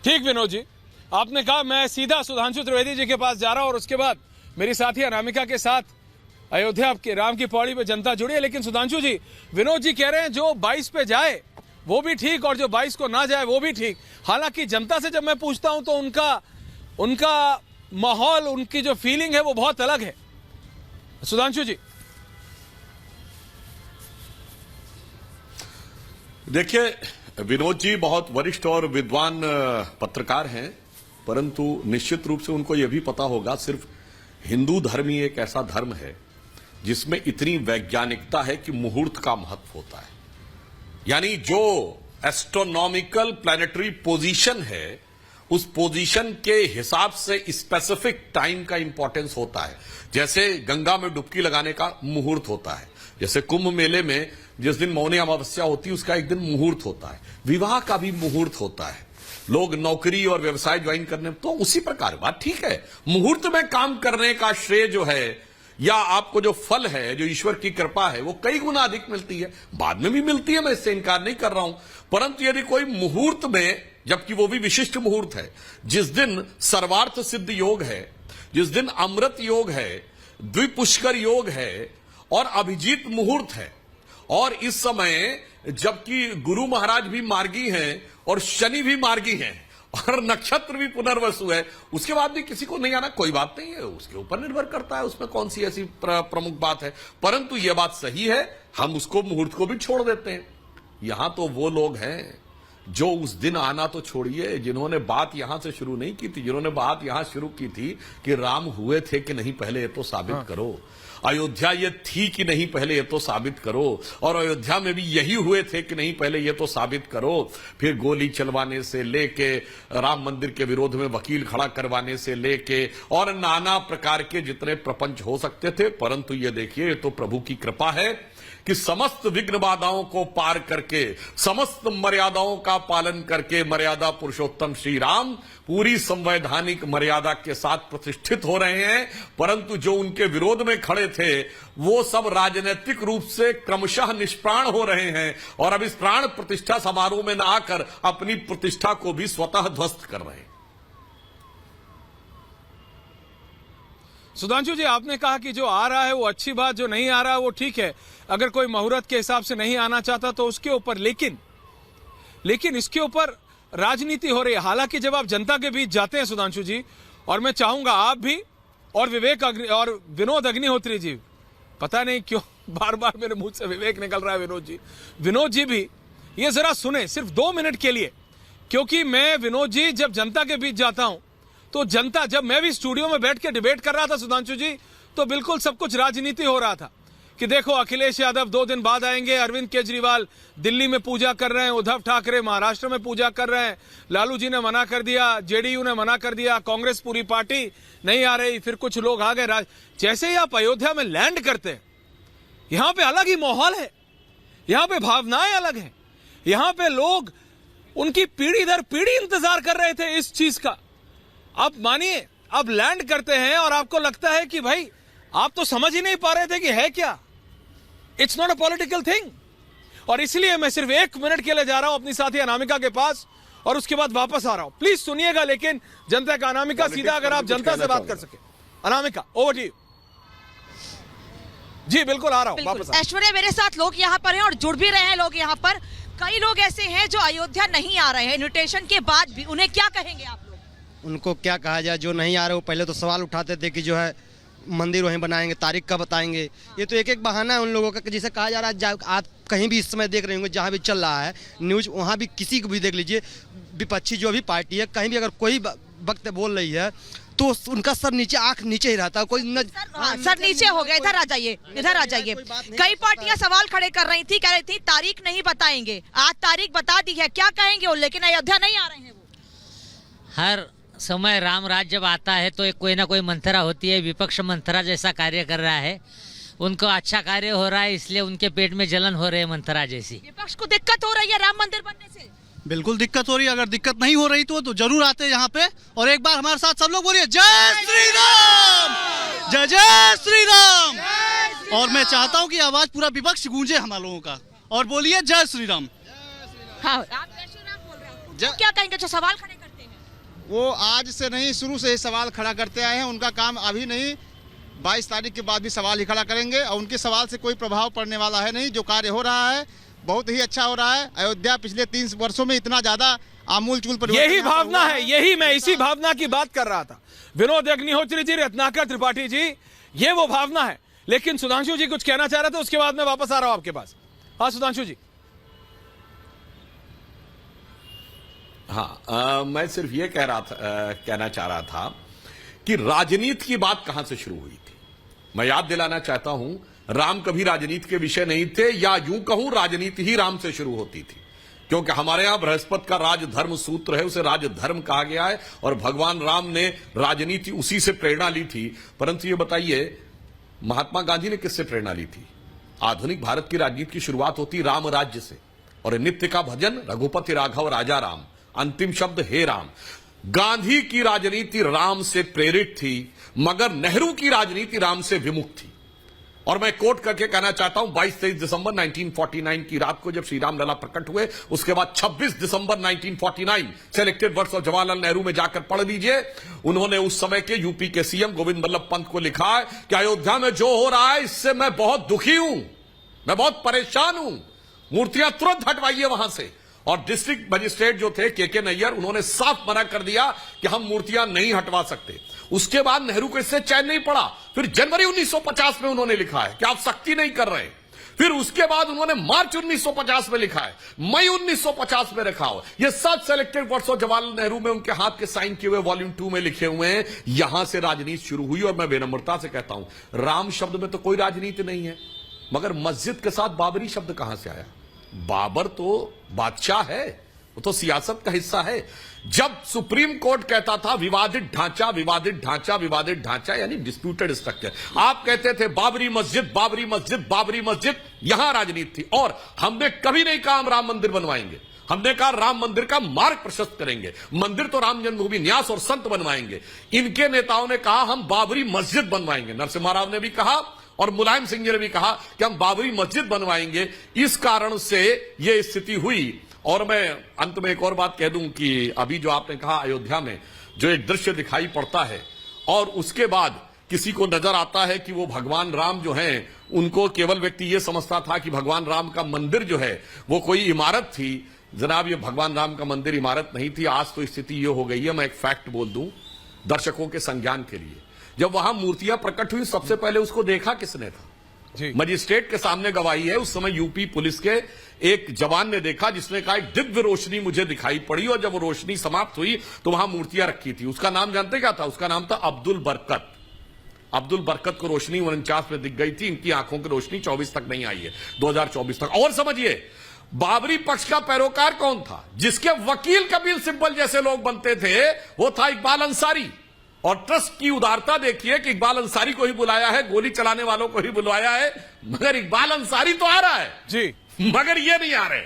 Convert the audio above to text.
ठीक विनोद जी, आपने कहा मैं सीधा सुधांशु त्रिवेदी जी के पास जा रहा हूं और उसके बाद मेरी साथी अनामिका के साथ अयोध्या के राम की पौड़ी पे जनता जुड़ी है। लेकिन सुधांशु जी, विनोद जी कह रहे हैं जो 22 पे जाए वो भी ठीक और जो 22 को ना जाए वो भी ठीक। हालांकि जनता से जब मैं पूछता हूं तो उनका माहौल, उनकी जो फीलिंग है वो बहुत अलग है। सुधांशु जी देखिए, विनोद जी बहुत वरिष्ठ और विद्वान पत्रकार हैं, परंतु निश्चित रूप से उनको यह भी पता होगा सिर्फ हिंदू धर्म ही एक ऐसा धर्म है जिसमें इतनी वैज्ञानिकता है कि मुहूर्त का महत्व होता है। यानी जो एस्ट्रोनॉमिकल प्लैनेटरी पोजीशन है उस पोजीशन के हिसाब से स्पेसिफिक टाइम का इंपॉर्टेंस होता है। जैसे गंगा में डुबकी लगाने का मुहूर्त होता है, जैसे कुंभ मेले में जिस दिन मौनी अमावस्या होती है उसका एक दिन मुहूर्त होता है, विवाह का भी मुहूर्त होता है, लोग नौकरी और व्यवसाय ज्वाइन करने, तो उसी प्रकार बात ठीक है। मुहूर्त में काम करने का श्रेय जो है या आपको जो फल है, जो ईश्वर की कृपा है, वो कई गुना अधिक मिलती है। बाद में भी मिलती है, मैं इससे इनकार नहीं कर रहा हूं, परंतु यदि कोई मुहूर्त में, जबकि वो भी विशिष्ट मुहूर्त है, जिस दिन सर्वार्थ सिद्ध योग है, जिस दिन अमृत योग है, द्विपुष्कर योग है और अभिजीत मुहूर्त है, और इस समय जबकि गुरु महाराज भी मार्गी हैं और शनि भी मार्गी हैं और नक्षत्र भी पुनर्वसु है, उसके बाद भी किसी को नहीं आना, कोई बात नहीं है, उसके ऊपर निर्भर करता है, उसमें कौन सी ऐसी प्रमुख बात है। परंतु यह बात सही है, हम उसको मुहूर्त को भी छोड़ देते हैं। यहां तो वो लोग हैं जो उस दिन आना तो छोड़िए, जिन्होंने बात यहां से शुरू नहीं की थी, जिन्होंने बात यहां शुरू की थी कि राम हुए थे कि नहीं पहले ये तो साबित करो, अयोध्या ये थी कि नहीं पहले ये तो साबित करो, और अयोध्या में भी यही हुए थे कि नहीं पहले ये तो साबित करो। फिर गोली चलवाने से लेके, राम मंदिर के विरोध में वकील खड़ा करवाने से लेके और नाना प्रकार के जितने प्रपंच हो सकते थे। परंतु ये देखिए, ये तो प्रभु की कृपा है कि समस्त विघ्न बाधाओं को पार करके, समस्त मर्यादाओं का पालन करके मर्यादा पुरुषोत्तम श्री राम पूरी संवैधानिक मर्यादा के साथ प्रतिष्ठित हो रहे हैं। परंतु जो उनके विरोध में खड़े थे वो सब राजनीतिक रूप से क्रमशः निष्प्राण हो रहे हैं और अब इस प्राण प्रतिष्ठा समारोह में न आकर अपनी प्रतिष्ठा को भी स्वतः ध्वस्त कर रहे हैं। सुधांशु जी, आपने कहा कि जो आ रहा है वो अच्छी बात, जो नहीं आ रहा है वो ठीक है। अगर कोई मुहूर्त के हिसाब से नहीं आना चाहता तो उसके ऊपर, लेकिन इसके ऊपर राजनीति हो रही है। हालांकि जब आप जनता के बीच जाते हैं सुधांशु जी, और मैं चाहूंगा आप भी और विनोद अग्निहोत्री जी, पता नहीं क्यों बार बार मेरे मुंह से विवेक निकल रहा है, विनोद जी भी ये जरा सुने सिर्फ 2 मिनट के लिए, क्योंकि मैं, विनोद जी, जब जनता के बीच जाता हूं तो जनता, जब मैं भी स्टूडियो में बैठ के डिबेट कर रहा था सुधांशु जी, तो बिल्कुल सब कुछ राजनीति हो रहा था कि देखो अखिलेश यादव 2 दिन बाद आएंगे, अरविंद केजरीवाल दिल्ली में पूजा कर रहे हैं, उद्धव ठाकरे महाराष्ट्र में पूजा कर रहे हैं, लालू जी ने मना कर दिया, जेडीयू ने मना कर दिया, कांग्रेस पूरी पार्टी नहीं आ रही, फिर कुछ लोग आ गए। जैसे ही आप अयोध्या में लैंड करते हैं, यहां पे अलग ही माहौल है, यहां पे भावनाएं अलग हैं, यहां पे लोग उनकी पीढ़ी दर पीढ़ी इंतजार कर रहे थे इस चीज का। अब मानिए, अब लैंड करते हैं और आपको लगता है कि भाई आप तो समझ ही नहीं पा रहे थे कि है क्या। It's not a political thing. और इसलिए मैं सिर्फ 1 मिनट के लिए जा रहा हूं अपनी साथी अनामिका के पास और उसके बाद वापस आ रहा हूं। प्लीज सुनिएगा, लेकिन जनता का, अनामिका सीधा अगर आप जनता से बात कर सके। Anamika, over to you. जी बिल्कुल, आ रहा हूं वापस। ऐश्वर्या, मेरे साथ लोग यहाँ पर हैं और जुड़ भी रहे हैं लोग यहाँ पर। कई लोग ऐसे हैं जो अयोध्या नहीं आ रहे हैं इन्विटेशन के बाद भी, उन्हें क्या कहेंगे आप लोग? उनको क्या कहा जाए, जो नहीं आ रहे वो पहले तो सवाल उठाते थे कि जो है मंदिर वहीं बनाएंगे, तारीख का बताएंगे। ये तो एक बहाना है उन लोगों का, जिसे कहा जा रहा है। आप कहीं भी इस समय देख रहे होंगे, जहाँ भी चल रहा है न्यूज, वहाँ भी किसी को भी देख लीजिए, विपक्षी जो भी पार्टी है, कहीं भी अगर कोई वक्त बोल रही है तो उनका सर नीचे, आंख नीचे ही रहता है। कोई सर नीचे हो गया। इधर आ जाइए, इधर आ जाइए। कई पार्टियां सवाल खड़े कर रही थी, कह रही थी तारीख नहीं बताएंगे, आज तारीख बता दी है, क्या कहेंगे वो? लेकिन अयोध्या नहीं आ रहे हैं वो। हर समय राम राज जब आता है तो एक कोई ना कोई मंथरा होती है। विपक्ष मंथरा जैसा कार्य कर रहा है, उनको अच्छा कार्य हो रहा है, इसलिए उनके पेट में जलन हो रही है मंथरा जैसी। विपक्ष को दिक्कत हो रही है राम मंदिर बनने से? बिल्कुल दिक्कत हो रही है। अगर दिक्कत नहीं हो रही तो जरूर आते यहाँ पे, और एक बार हमारे साथ सब लोग बोलिए जय श्री राम, जय जय श्री राम। और मैं चाहता हूँ कि आवाज पूरा विपक्ष गूंजे हम लोगों का, और बोलिए जय श्री राम। हाँ, आप जय श्री राम बोल रहे हो, क्या कहेंगे जो सवाल खड़े करते हैं? वो आज से नहीं, शुरू से ही सवाल खड़ा करते आए हैं। उनका काम अभी नहीं, 22 तारीख के बाद भी सवाल ही खड़ा करेंगे और उनके सवाल से कोई प्रभाव पड़ने वाला है नहीं। जो कार्य हो रहा है बहुत ही अच्छा हो रहा है। अयोध्या पिछले 3 वर्षों में इतना ज्यादा आमूल-चूल परिवर्तन यही यहाँ पे भावना हुआ है, यही मैं इसी भावना की बात कर रहा था। विनोद अग्निहोत्री जी, रत्नाकर त्रिपाठी जी, ये वो भावना है। लेकिन सुधांशु जी कुछ कहना चाह रहे थे, उसके बाद मैं वापस आ रहा हूं आपके पास। हाँ सुधांशु जी। हाँ, मैं सिर्फ ये कहना चाह रहा था कि राजनीति की बात कहां से शुरू हुई थी। मैं याद दिलाना चाहता हूं, राम कभी राजनीति के विषय नहीं थे, या यूं कहूं राजनीति ही राम से शुरू होती थी, क्योंकि हमारे यहां बृहस्पति का राजधर्म सूत्र है, उसे राजधर्म कहा गया है और भगवान राम ने राजनीति उसी से प्रेरणा ली थी। परंतु ये बताइए, महात्मा गांधी ने किससे प्रेरणा ली थी? आधुनिक भारत की राजनीति की शुरुआत होती राम राज्य से, और नित्य का भजन रघुपति राघव राजा राम, अंतिम शब्द हे राम। गांधी की राजनीति राम से प्रेरित थी, मगर नेहरू की राजनीति राम से विमुख थी। और मैं कोट करके कहना चाहता हूं, 22-23 दिसंबर 1949 की रात को जब श्री राम लला प्रकट हुए, उसके बाद 26 दिसंबर 1949 selected words of Jawaharlal Nehru में जाकर पढ़ लीजिए। उन्होंने उस समय के यूपी के सीएम गोविंद वल्लभ पंत को लिखा है कि अयोध्या में जो हो रहा है इससे मैं बहुत दुखी हूं, मैं बहुत परेशान हूं, मूर्तियां तुरंत हटवाइए वहां से। और डिस्ट्रिक्ट मजिस्ट्रेट जो थे के नैयर, उन्होंने साफ मना कर दिया कि हम मूर्तियां नहीं हटवा सकते। उसके बाद नेहरू को इससे चैन नहीं पड़ा। फिर जनवरी 1950 में उन्होंने लिखा है कि आप सख्ती नहीं कर रहे। फिर उसके बाद उन्होंने मार्च 1950 में लिखा है, मई 1950 में रखा हो। ये सब selected words of Jawaharlal Nehru में उनके हाथ के साइन किए हुए वॉल्यूम 2 में लिखे हुए हैं। यहां से राजनीति शुरू हुई। और मैं विनम्रता से कहता हूं, राम शब्द में तो कोई राजनीति नहीं है, मगर मस्जिद के साथ बाबरी शब्द कहां से आया? बाबर तो बादशाह है, वो तो सियासत का हिस्सा है। जब सुप्रीम कोर्ट कहता था विवादित ढांचा, विवादित ढांचा, विवादित ढांचा, यानी डिस्प्यूटेड स्ट्रक्चर, आप कहते थे बाबरी मस्जिद, बाबरी मस्जिद, बाबरी मस्जिद, यहां राजनीति थी। और हमने कभी नहीं कहा हम राम मंदिर बनवाएंगे, हमने कहा राम मंदिर का मार्ग प्रशस्त करेंगे, मंदिर तो राम जन्मभूमि न्यास और संत बनवाएंगे। इनके नेताओं ने कहा हम बाबरी मस्जिद बनवाएंगे। नरसिम्हा राव ने भी कहा और मुलायम सिंह जी ने भी कहा कि हम बाबरी मस्जिद बनवाएंगे। इस कारण से यह स्थिति हुई। और मैं अंत में एक और बात कह दूं कि अभी जो आपने कहा अयोध्या में जो एक दृश्य दिखाई पड़ता है, और उसके बाद किसी को नजर आता है कि वो भगवान राम जो हैं, उनको केवल व्यक्ति ये समझता था कि भगवान राम का मंदिर जो है वो कोई इमारत थी। जनाब, ये भगवान राम का मंदिर इमारत नहीं थी। आज तो स्थिति ये हो गई है, मैं एक फैक्ट बोल दूं दर्शकों के संज्ञान के लिए, जब वहां मूर्तियां प्रकट हुई सबसे पहले उसको देखा किसने था? मजिस्ट्रेट के सामने गवाही है, उस समय यूपी पुलिस के एक जवान ने देखा, जिसने कहा एक दिव्य रोशनी मुझे दिखाई पड़ी, और जब वो रोशनी समाप्त हुई तो वहां मूर्तियां रखी थी। उसका नाम जानते क्या था? उसका नाम था अब्दुल बरकत। अब्दुल बरकत को रोशनी 49 में दिख गई थी। इनकी आंखों की रोशनी 24 तक नहीं आई है, 2024 तक। और समझिए, बाबरी पक्ष का पैरोकार कौन था? जिसके वकील कपिल सिब्बल जैसे लोग बनते थे, वो था इकबाल अंसारी। और ट्रस्ट की उदारता देखिए कि इकबाल अंसारी को ही बुलाया है, गोली चलाने वालों को ही बुलाया है, मगर इकबाल अंसारी तो आ रहा है जी, मगर ये नहीं आ रहे।